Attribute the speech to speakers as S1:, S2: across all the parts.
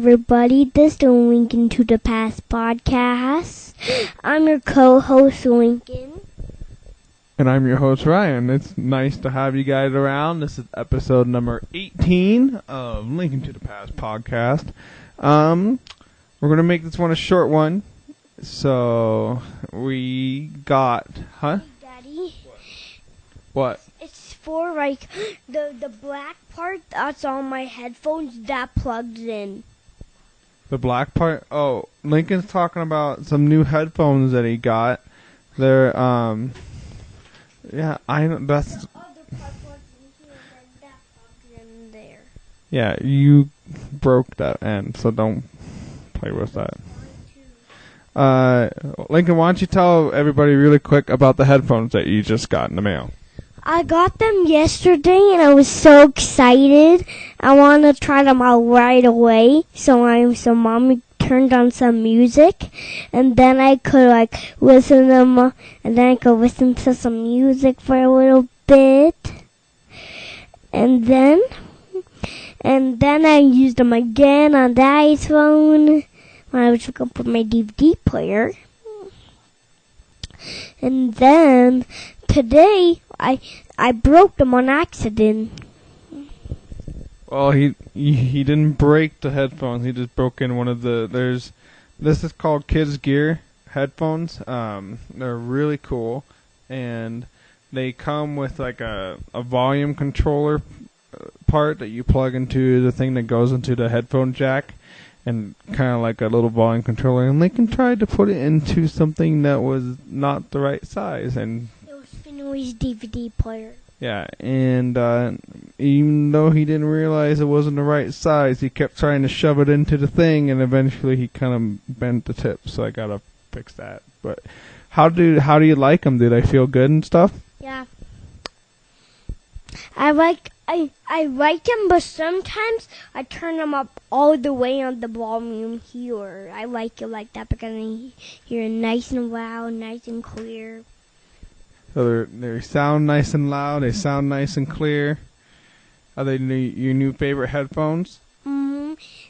S1: everybody. This is the Lincoln to the Past podcast. I'm your co-host, Lincoln.
S2: And I'm your host, Ryan. It's nice to have you guys around. This is episode number 18 of Lincoln to the Past podcast. We're going to make this one a short one. So, we got... Huh?
S1: Daddy?
S2: What?
S1: It's for, like, the black part that's on my headphones that plugs in.
S2: The black part? Oh, Lincoln's talking about some new headphones that he got. They're, yeah, I know, that's...
S1: The other part plugs in here, and then that plugs in there.
S2: Yeah, you broke that end, so don't play with that. Lincoln, why don't you tell everybody really quick about the headphones that you just got in the mail?
S1: I got them yesterday and I was so excited. I wanted to try them out right away. So Mommy turned on some music and then I could listen to some music for a little bit. And then I used them again on the iPhone when I was looking for my DVD player. And then today I broke them on accident.
S2: Well, he didn't break the headphones. He just broke in one of this is called Kidz Gear headphones. They're really cool, and they come with like a volume controller part that you plug into the thing that goes into the headphone jack, and kind of like a little volume controller. And Lincoln tried to put it into something that was not the right size, and
S1: It was Finley's DVD player.
S2: yeah, and even though he didn't realize it wasn't the right size, he kept trying to shove it into the thing, and eventually he kind of bent the tip. So I gotta fix that. But how do you like them? Do they feel good and stuff?
S1: Yeah. I like them, but sometimes I turn them up all the way on the volume here. I like it like that because I hear it nice and loud, nice and clear.
S2: So they sound nice and loud. They sound nice and clear. Are they your new favorite headphones?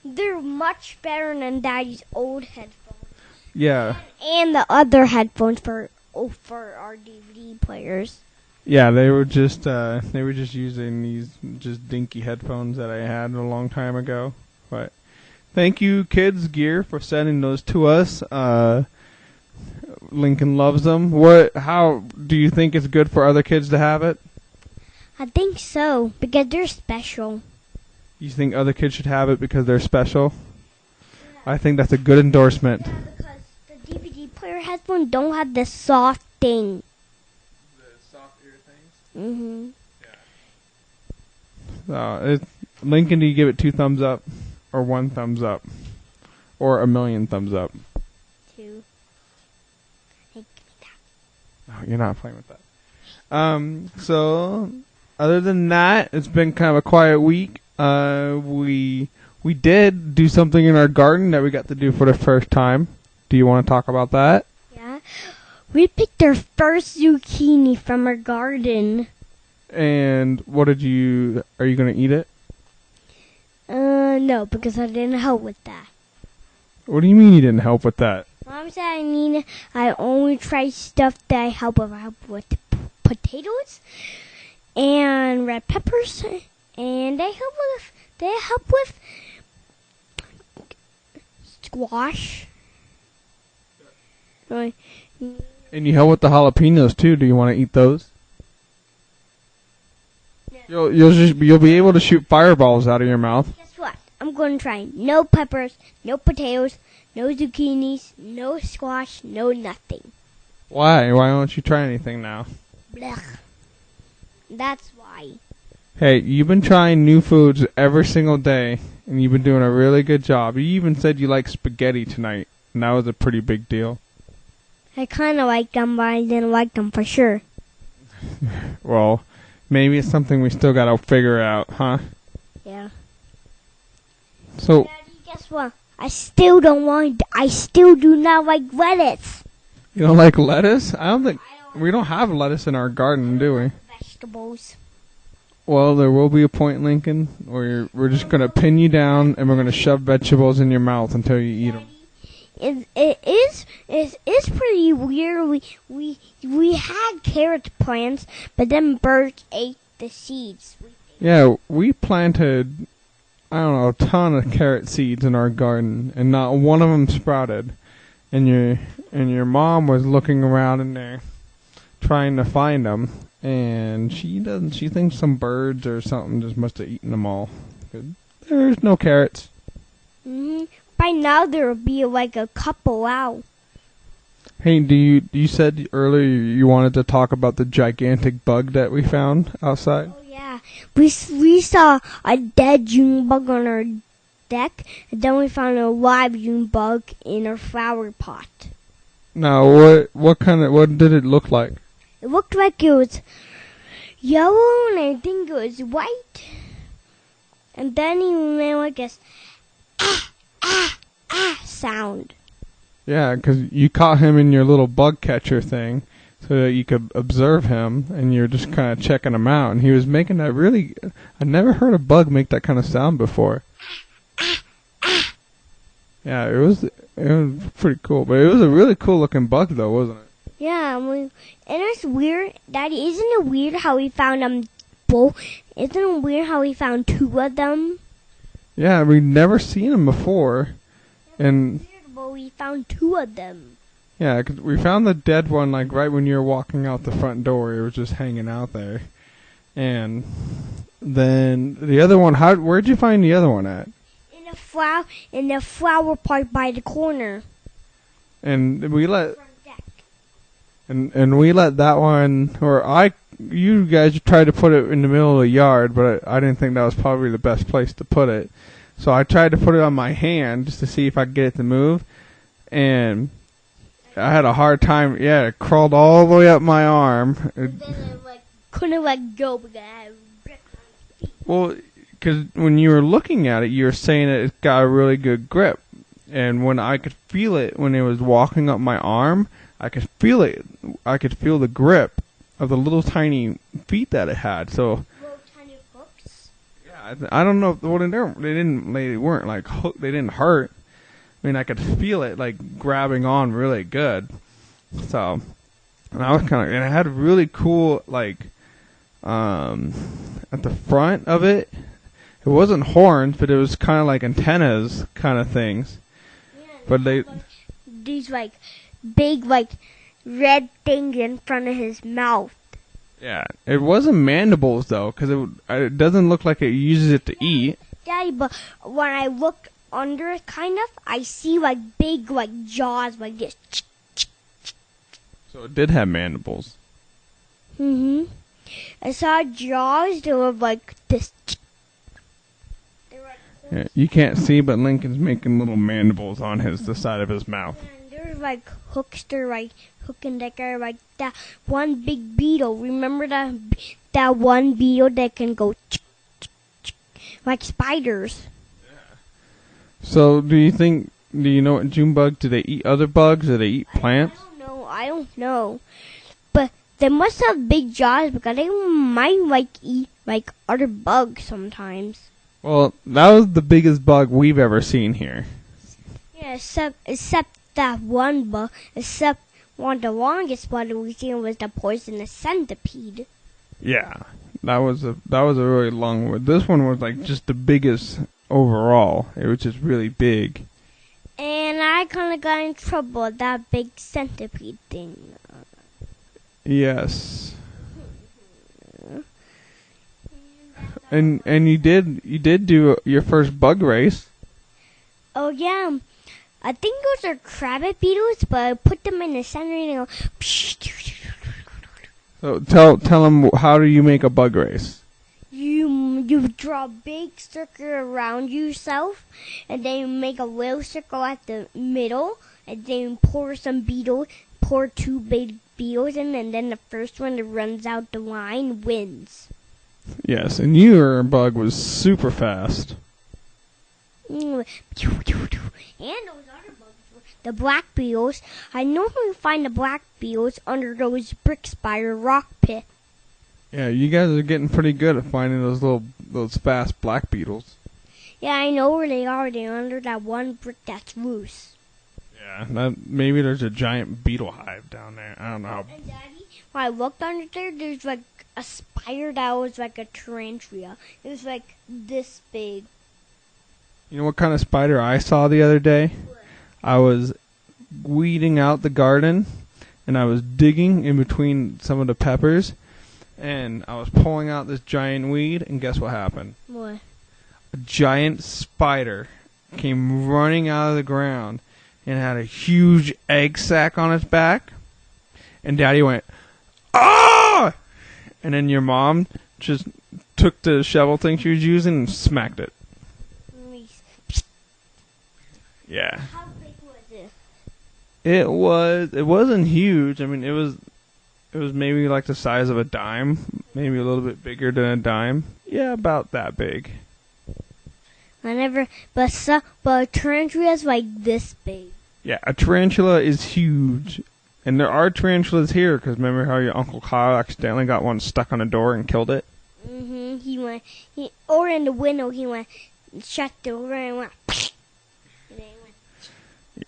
S1: They're much better than Daddy's old headphones.
S2: Yeah.
S1: And the other headphones for our DVD players.
S2: Yeah, they were just using these just dinky headphones that I had a long time ago. But thank you, Kidz Gear, for sending those to us. Lincoln loves them. How do you think it's good for other kids to have it?
S1: I think so, because they're special.
S2: You think other kids should have it because they're special? Yeah. I think that's a good endorsement.
S1: Yeah, because the DVD player headphones don't have the soft thing.
S2: The soft ear things?
S1: Mm-hmm.
S2: Yeah. Lincoln, do you give it 2 thumbs up? Or 1 thumbs up? Or 1,000,000 thumbs up?
S1: 2. Hey, give me that.
S2: Oh, you're not playing with that. So, other than that, it's been kind of a quiet week. We did do something in our garden that we got to do for the first time. Do you want to talk about that?
S1: Yeah. We picked our first zucchini from our garden.
S2: And are you going to eat it?
S1: No, because I didn't help with that.
S2: What do you mean you didn't help with that?
S1: Mom said I only try stuff that I help with. I help with potatoes and red peppers, and they help with squash.
S2: And you help with the jalapenos too. Do you want to eat those? No. You'll be able to shoot fireballs out of your mouth.
S1: Guess what? I'm going to try no peppers, no potatoes, no zucchinis, no squash, no nothing.
S2: Why? Why don't you try anything now?
S1: Blech. That's why.
S2: Hey, you've been trying new foods every single day, and you've been doing a really good job. You even said you like spaghetti tonight, and that was a pretty big deal.
S1: I kind of liked them, but I didn't like them for sure.
S2: Well, maybe it's something we still got to figure out, huh?
S1: Yeah.
S2: So,
S1: Daddy, guess what? I still do not like lettuce.
S2: You don't like lettuce? We don't have lettuce in our garden, do we?
S1: Vegetables.
S2: Well, there will be a point, Lincoln, where we're just going to pin you down and we're going to shove vegetables in your mouth until you eat them.
S1: It is pretty weird. We had carrot plants, but then birds ate the seeds.
S2: Yeah, we planted, I don't know, a ton of carrot seeds in our garden, and not one of them sprouted. And your mom was looking around in there, trying to find them, and she thinks some birds or something just must have eaten them all. There's no carrots.
S1: By now there will be like a couple out.
S2: Hey, you said earlier you wanted to talk about the gigantic bug that we found outside?
S1: Oh yeah, we saw a dead June bug on our deck, and then we found a live June bug in our flower pot.
S2: Now, what did it look like?
S1: It looked like it was yellow, and I think it was white. And then he made like this sound.
S2: Yeah, because you caught him in your little bug catcher thing so that you could observe him, and you're just kind of checking him out. And he was making that really... I never heard a bug make that kind of sound before. Yeah, it was pretty cool. But it was a really cool looking bug, though, wasn't it?
S1: Yeah, and it's weird. Daddy, isn't it weird how we found them both? Isn't it weird how we found two of them?
S2: Yeah, we'd never seen them before. And
S1: but we found two of them.
S2: Yeah, 'cause we found the dead one like right when you were walking out the front door. It was just hanging out there. And then the other one, where'd you find the other one at?
S1: In the flower pot by the corner.
S2: And we let and we let that one, you guys tried to put it in the middle of the yard, but I didn't think that was probably the best place to put it. So I tried to put it on my hand just to see if I could get it to move, and I had a hard time. Yeah, it crawled all the way up my arm.
S1: And then it couldn't let go because I had grip on its feet.
S2: Well, because when you were looking at it, you were saying that it got a really good grip, and when I could feel it when it was walking up my arm, I could feel it. I could feel the grip of the little tiny feet that it had. So. I don't know. Well, they weren't like hooked. They didn't hurt. I mean, I could feel it like grabbing on really good. So, and I was and it had really cool like, at the front of it. It wasn't horns, but it was kind of like antennas kind of things.
S1: Yeah,
S2: but
S1: these like big like red things in front of his mouth.
S2: Yeah, it wasn't mandibles though, because it doesn't look like it uses it to eat.
S1: Daddy, but when I look under it, kind of, I see like big like jaws like this.
S2: So it did have mandibles.
S1: I saw jaws that were like this.
S2: Yeah, you can't see, but Lincoln's making little mandibles on the side of his mouth.
S1: And there's like hooks, they're like hooking like that one big beetle. Remember that one beetle that can go like spiders?
S2: Yeah. So do you know what June bug? Do they eat other bugs? Do they eat plants?
S1: I don't know. But they must have big jaws because they might like eat like other bugs sometimes.
S2: Well, that was the biggest bug we've ever seen here.
S1: Yeah, except that one bug, except one of the longest bug we've seen was the poisonous centipede.
S2: Yeah, that was a really long one. This one was like just the biggest overall. It was just really big.
S1: And I kind of got in trouble with that big centipede thing.
S2: Yes. And you did do your first bug race.
S1: Oh yeah, I think those are rabbit beetles, but I put them in the center and
S2: go. So tell them, how do you make a bug race?
S1: You draw a big circle around yourself, and then you make a little circle at the middle, and then pour two big beetles in, and then the first one that runs out the line wins. Yes,
S2: and your bug was super fast.
S1: And those other bugs, the black beetles, I normally find the black beetles under those bricks by a rock pit.
S2: Yeah, you guys are getting pretty good at finding those fast black beetles.
S1: Yeah, I know where they are. They're under that one brick that's loose.
S2: Yeah, maybe there's a giant beetle hive down there. I don't know.
S1: And Daddy, when I looked under there, there's like a spider that was like a tarantula. It was like this big.
S2: You know what kind of spider I saw the other day? I was weeding out the garden, and I was digging in between some of the peppers, and I was pulling out this giant weed, and guess what happened?
S1: What?
S2: A giant spider came running out of the ground and had a huge egg sac on its back. And Daddy went, "Ah!" And then your mom just took the shovel thing she was using and smacked it. Yeah.
S1: How big was it?
S2: It wasn't huge. I mean, it was maybe like the size of a dime, maybe a little bit bigger than a dime. Yeah, about that big.
S1: But a tarantula is like this big.
S2: Yeah, a tarantula is huge. And there are tarantulas here, because remember how your Uncle Kyle accidentally got one stuck on a door and killed it?
S1: Mm-hmm. Or in the window, he went, shut the door and went, and then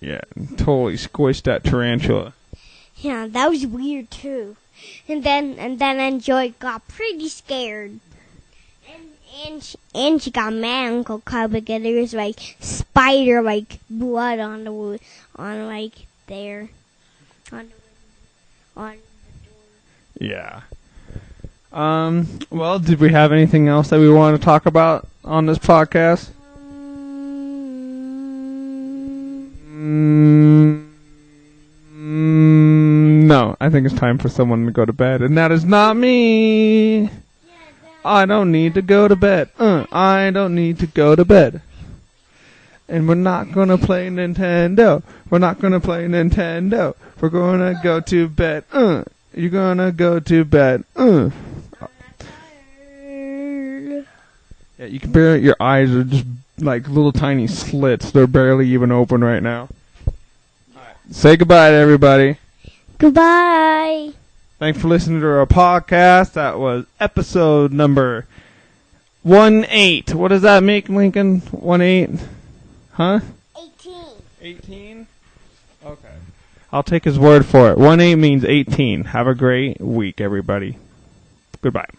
S2: yeah, totally squished that tarantula.
S1: Yeah, that was weird too. And then Joy got pretty scared. And she got mad, Uncle Kyle, because there was like spider like blood on the wood, on like there, on the door.
S2: Yeah. Well, did we have anything else that we want to talk about on this podcast? No, I think it's time for someone to go to bed, and that is not me. I don't need to go to bed. I don't need to go to bed. And we're not going to play Nintendo. We're not going to play Nintendo. We're going to go to bed. You're going to go to bed. Yeah, you can barely, your eyes are just like little tiny slits. They're barely even open right now. Alright. Say goodbye to everybody.
S1: Goodbye.
S2: Thanks for listening to our podcast. That was episode number 18. What does that make, Lincoln? 18? Huh? 18? Okay. I'll take his word for it. 18 means 18. Have a great week, everybody. Goodbye.